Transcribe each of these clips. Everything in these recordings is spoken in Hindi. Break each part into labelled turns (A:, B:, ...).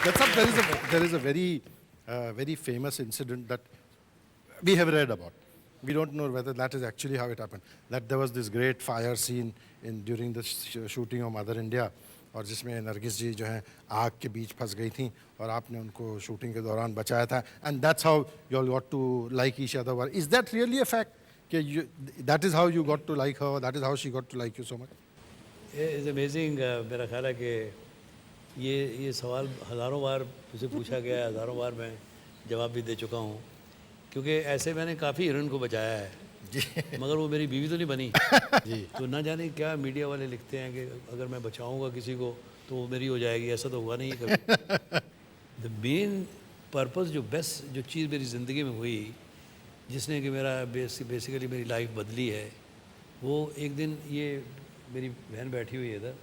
A: That's up. There is a very famous incident that we have read about. We don't know whether that is actually how it happened. That there was this great fire scene during the shooting of Mother India, और जिसमें नरगिस जी जो हैं आग के बीच फंस गई थी और आपने उनको शूटिंग के दौरान बचाया था. And that's how you all got to like each other. Is that really a fact? That is how you got to like her. That is how she got to like you so much.
B: Is amazing. मेरा ख्याल है कि ये सवाल हज़ारों बार मुझसे पूछा गया है, हज़ारों बार मैं जवाब भी दे चुका हूँ, क्योंकि ऐसे मैंने काफ़ी हीरोइन को बचाया है
A: जी.
B: मगर वो मेरी बीवी तो नहीं बनी जी. तो ना जाने क्या मीडिया वाले लिखते हैं कि अगर मैं बचाऊंगा किसी को तो वो मेरी हो जाएगी. ऐसा तो हुआ नहीं कभी. द मेन पर्पस, जो बेस्ट जो चीज़ मेरी ज़िंदगी में हुई, जिसने कि मेरा बेसिकली मेरी लाइफ बदली है, वो एक दिन ये मेरी बहन बैठी हुई है इधर,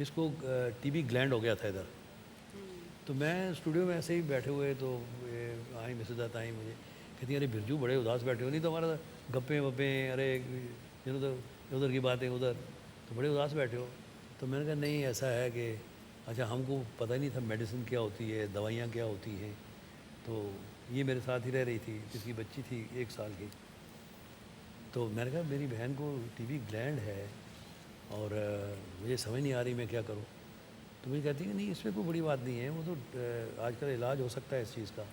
B: इसको टीबी ग्लैंड हो गया था इधर. तो मैं स्टूडियो में ऐसे ही बैठे हुए तो आई मिसेज आता आई मुझे कहती अरे बिरजू बड़े उदास बैठे हो. नहीं तो हमारा गप्पे वप्पे, अरे तो उधर की बातें उधर, तो बड़े उदास बैठे हो. तो मैंने कहा नहीं, ऐसा है कि अच्छा हमको पता ही नहीं था मेडिसिन क्या होती है, दवाइयाँ क्या होती हैं. तो ये मेरे साथ ही रह रही थी, इसकी बच्ची थी 1 साल की. तो मैंने कहा मेरी बहन को टीबी ग्लैंड है और मुझे समझ नहीं आ रही मैं क्या करूं. तो मुझे कहती है कि नहीं इसमें कोई बड़ी बात नहीं है, वो तो आजकल इलाज हो सकता है इस चीज़ का.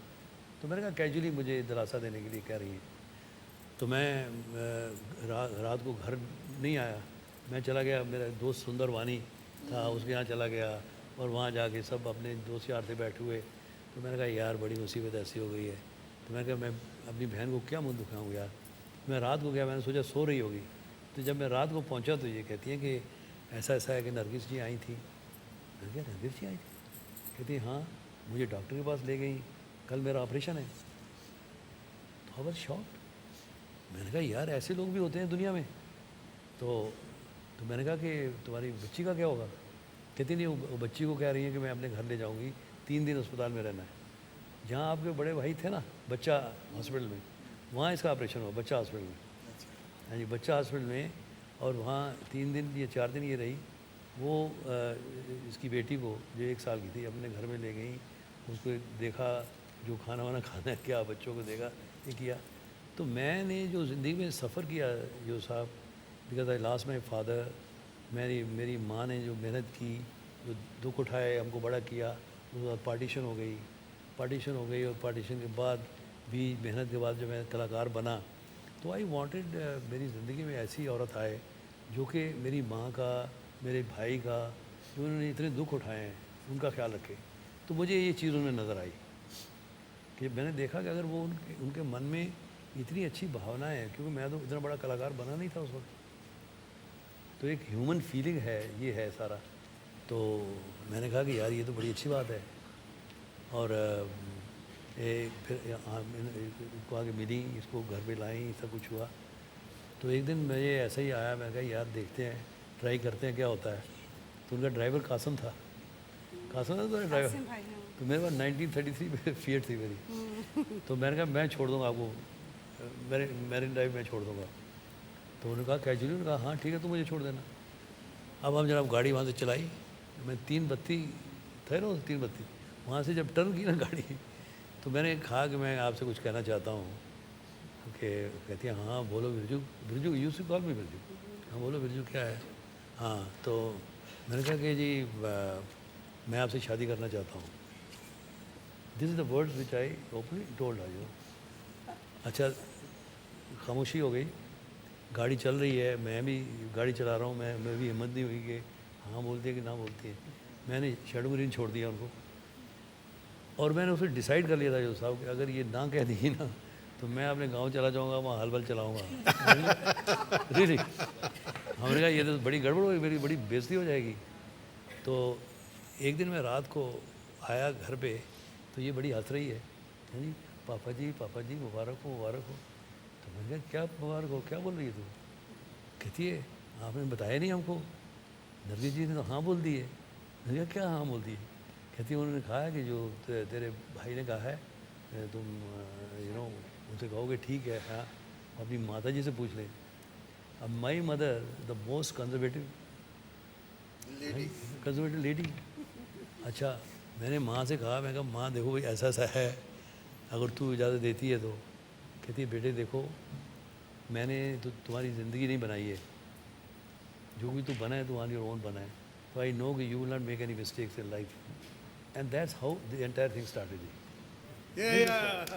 B: तो मैंने कहा कैजुअली मुझे दिलासा देने के लिए कह रही है. तो मैं रात को घर नहीं आया, मैं चला गया, मेरा दोस्त सुंदर वानी था उसके यहाँ चला गया और वहाँ जाके सब अपने दोस्त यार से बैठे हुए. तो मैंने कहा यार बड़ी मुसीबत ऐसी हो गई है. तो मैंने कहा मैं अपनी बहन को क्या मुँह दिखाऊँ यार. मैं रात को गया, मैंने सोचा सो रही होगी. तो जब मैं रात को पहुंचा तो ये कहती है कि ऐसा ऐसा है कि नरगिस जी आई थी. मैंने कहा नरगिस जी आई थी? कहती है हाँ, मुझे डॉक्टर के पास ले गई, कल मेरा ऑपरेशन है. तो आई वाज शॉक्ड. मैंने कहा यार ऐसे लोग भी होते हैं दुनिया में. तो मैंने कहा कि तुम्हारी बच्ची का क्या होगा. कहती नहीं, वो बच्ची को कह रही है कि मैं अपने घर ले जाऊँगी, 3 दिन अस्पताल में रहना है. जहाँ आपके बड़े भाई थे ना बच्चा हॉस्पिटल में, वहाँ इसका ऑपरेशन हुआ बच्चा हॉस्पिटल में. हाँ जी, बच्चा हॉस्पिटल में. और वहाँ 3 दिन या 4 दिन ये रही. वो इसकी बेटी को जो 1 साल की थी अपने घर में ले गई, उसको देखा, जो खाना वाना खाना है क्या बच्चों को देगा, ये किया. तो मैंने जो ज़िंदगी में सफ़र किया जो साहब, because I lost my father, मेरी माँ ने जो मेहनत की, जो दुख उठाए, हमको बड़ा किया. उसके बाद पार्टीशन हो गई और पार्टीशन के बाद भी मेहनत के बाद जब मैं कलाकार बना, तो आई वांटेड मेरी ज़िंदगी में ऐसी औरत आए जो कि मेरी माँ का, मेरे भाई का, जो उन्होंने इतने दुख उठाए हैं उनका ख्याल रखे. तो मुझे ये चीज़ उनमें नज़र आई कि मैंने देखा कि अगर वो उनके मन में इतनी अच्छी भावनाएं हैं, क्योंकि मैं तो इतना बड़ा कलाकार बना नहीं था उस वक्त, तो एक ह्यूमन फीलिंग है, ये है सारा. तो मैंने कहा कि यार ये तो बड़ी अच्छी बात है. और फिर इसको आगे मिली, इसको घर पे लाई, सब कुछ हुआ. तो एक दिन मुझे ऐसा ही आया, मैं कहा यार देखते हैं, ट्राई करते हैं क्या होता है. तो उनका ड्राइवर कासम था. कासम था तो ड्राइवर. तो मेरे पास 1933 में फिएट थी मेरी. तो मैंने कहा मैं छोड़ दूँगा आपको, मैरिन ड्राइव में छोड़ दूँगा. तो उन्होंने कहा कैजुअली, उन्होंने कहा हाँ ठीक है तो मुझे छोड़ देना. अब हम जनाब गाड़ी वहाँ से चलाई, मैं 3 बत्ती थे ना, 3 बत्ती वहाँ से जब टर्न की ना गाड़ी, तो मैंने कहा कि मैं आपसे कुछ कहना चाहता हूँ. कि कहती है हाँ बोलो Birju. Birju used to call me Birju. हाँ बोलो बिरजू क्या है. हाँ तो मैंने कहा कि जी मैं आपसे शादी करना चाहता हूँ. This is the words which I openly told her you. अच्छा खामोशी हो गई. गाड़ी चल रही है, मैं भी गाड़ी चला रहा हूँ, मैं भी हिम्मत नहीं हुई कि हाँ बोलती है कि ना बोलती है. मैंने शैडो ग्रीन छोड़ दिया उनको. और मैंने उसे डिसाइड कर लिया था जो साहब कि अगर ये ना कह दी ना तो मैं अपने गांव चला जाऊंगा, वहाँ हल चलाऊंगा. रियली. हमने कहा ये तो बड़ी गड़बड़ होगी, मेरी बड़ी बेइज्जती हो जाएगी. तो एक दिन मैं रात को आया घर पे, तो ये बड़ी हंस रही है जी, पापा जी मुबारक हो मुबारक हो. तो मैंने कहा क्या मुबारक हो, क्या बोल रही है तू. कहती है आपने बताया नहीं हमको. नरगिस जी ने तो हाँ बोल दी है. मैंने कहा क्या हाँ बोल दी है. कहती है उन्होंने कहा है कि जो तेरे भाई ने कहा है तुम उनसे कहोगे ठीक है. हाँ अपनी माता जी से पूछ ले. अब my mother the most conservative lady. अच्छा मैंने माँ से कहा, मैं कहा माँ देखो भाई ऐसा ऐसा है, अगर तू इजाज़त देती है तो। कहती है बेटे देखो मैंने तो तुम्हारी ज़िंदगी नहीं बनाई है, जो भी तू बना है तो ऑन योर ओन बना है, तो आई नो कि you will not make any mistakes in life, and that's how the entire thing started.
C: Yeah, yeah.